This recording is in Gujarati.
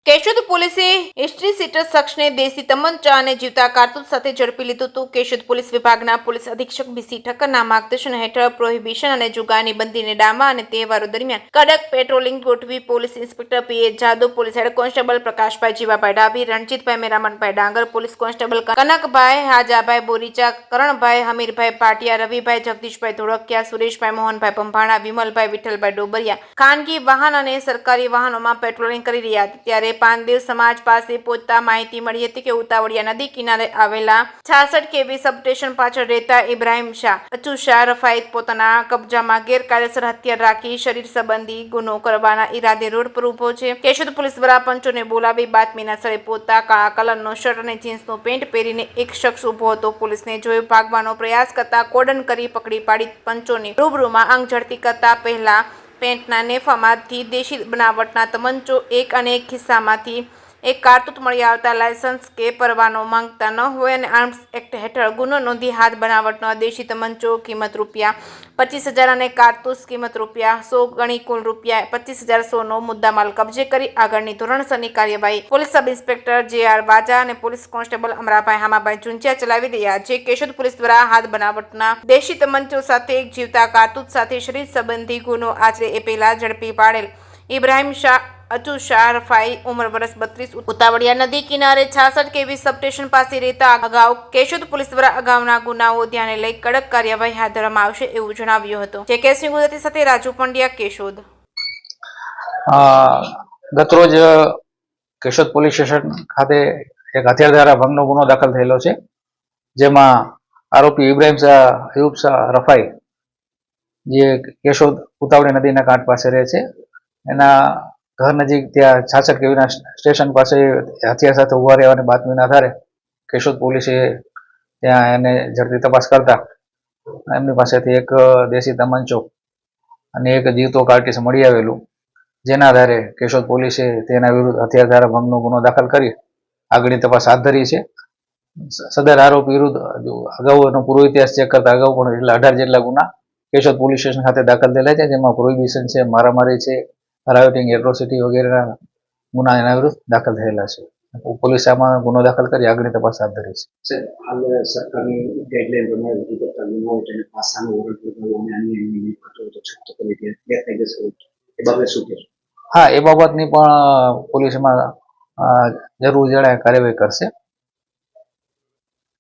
કેશોદ પોલીસે હિસ્ટ્રી સીટર શખ્સને દેશી તમંચા અને જીવતા કારતૂસ સાથે ઝડપી લીધું હતું. કેશોદ પોલીસ વિભાગના પોલીસ અધિક્ષક બીસી ઠક્કરના માર્ગદર્શન હેઠળ પ્રોહિબિશન અને જુગારની બંધીને ડામા અને તહેવારો દરમિયાન કડક પેટ્રોલિંગ ગોઠવી police inspector P A Jadav, police head constable Prakashbhai Jivabhai Dabhi, Ranjitbhai Meramanbhai Dangar, police constable Kanakbhai Hajabhai Boricha, Karanbhai Hamirbhai Patiya, Ravibhai Jagdishbhai Dholakiya, Sureshbhai Mohanbhai Pambhana, Vimalbhai Vitthalbhai Dobariya ખાનગી વાહન અને સરકારી વાહનોમાં પેટ્રોલિંગ કરી રહ્યા હતા. ત્યારે પાનદેવ સમાજ પાસે પહોંચતા માહિતી મળી હતી કે ઉતાવળિયા નદી કિનારે આવેલા 66 કેવી સબસ્ટેશન પાછળ રહેતા ઇબ્રાહિમ શાહ, અચુ શાહ રફાઈ પોતાના કબજામાં ગેરકાયદેસર હથિયાર રાખી શરીર સંબંધી ગુનો કરવાના ઈરાદે રોડ પર ઉભો છે. કેશોદ પોલીસ દ્વારા પંચોને બોલાવી બાતમીના સ્થળે પહોંચતા કાળા કલરનો શર્ટ અને જીન્સનું પેન્ટ પહેરીને એક શખ્સ ઉભો હતો. પોલીસને જોઈ ભાગવાનો પ્રયાસ કરતા કોર્ડન કરી પકડી પાડી પંચોની રૂબરૂમાં અંગ ઝડપી કરતા પહેલા પેન્ટના નેફામાંથી દેશી બનાવટના તમંચો એક અને એક ખિસ્સામાંથી એક કારતૂસ મળી આવતા લાયસન્સ કે પરવાનો માંગતા ન હોય અને આર્મ્સ એક્ટ હેઠળ ગુનો નોંધી હાથ બનાવટનો દેશી તમંચો કિંમત ₹25,000 અને કારતૂસ કિંમત ₹100 ગણી કુલ ₹25,100નો મુદ્દામાલ કબજે કરી આગળની ધોરણસરની કાર્યવાહી પોલીસ સબ ઇન્સ્પેક્ટર જે.આર. વાજા અને પોલીસ કોન્સ્ટેબલ અમરાભાઈ હામાભાઈ ચુંચિયા ચલાવી રહ્યા છે. કેશોદ પોલીસ દ્વારા હાથ બનાવટના દેશી તમંચો સાથે એક જીવતા કારતૂસ સાથે શરીર સંબંધી ગુનો આચરે એ પહેલા ઝડપી પાડેલ ઇબ્રાહિમ શાહ, અચુ શાહ રફાઈ, ઉંમર વર્ષ 32, ઉતાવળિયા નદી કિનારે 66 કેવી સબસ્ટેશન પાસે રહેતા અગાઉ કેશોદ પોલીસ દ્વારા અગાઉના ગુનાઓ ધ્યાને લઈ કડક કાર્યવાહી હાથ ધરવામાં આવશે એવું જણાવ્યું હતું. જેકેએસ ન્યૂઝ ગુજરાતી સાથે રાજુ પંડ્યા, કેશોદ. ગતરોજ કેશોદ પોલીસ સ્ટેશન ખાતે એક હથિયાર ધારા ભંગનો ગુનો દાખલ થયેલો છે, જેમાં આરોપી ઇબ્રાહિમ શાહ, અયુબ શાહ રફાઈ, જે કેશોદ ઉતાવળી નદીના કાંઠ પાસે રહે છે, એના ઘર નજીક ત્યાં 66 કેવીના સ્ટેશન પાસે હથિયાર સાથે ઉભા રહેવાની બાતમીના આધારે કેશોદ પોલીસે ત્યાં એને ઝડપી તપાસ કરતા એમની પાસેથી એક દેશી તમંચો અને એક જીવતો કારતૂસ મળી આવેલું, જેના આધારે કેશોદ પોલીસે તેના વિરુદ્ધ હથિયાર ધારા ભંગનો ગુનો દાખલ કરી આગળની તપાસ હાથ ધરી છે. સદર આરોપી વિરુદ્ધ અગાઉનો પૂર્વ ઇતિહાસ ચેક કરતા અગાઉ પણ 18 જેટલા ગુના કેશોદ પોલીસ સ્ટેશન ખાતે દાખલ થયેલા છે, જેમાં પ્રોહિબિશન છે, મારામારી છે, રાયોટિંગ, એટ્રોસિટી વગેરેના ગુના એના વિરુદ્ધ દાખલ થયેલા છે. પોલીસે આમાં ગુનો દાખલ કરી આગળની તપાસ હાથ ધરી છે. સરકારની ગાઈડલાઈન પ્રમાણે વધુ પડતા ગુનાઓ તેને પાસાનો વોરંટ લગાવવામાં અન્ય એની તો છૂટ કરી ગેરકાયદેસર એ બાબતે શું કહેશો? હા, એ બાબતની પણ પોલીસમાં જરૂર જણાય કાર્યવાહી કરશે.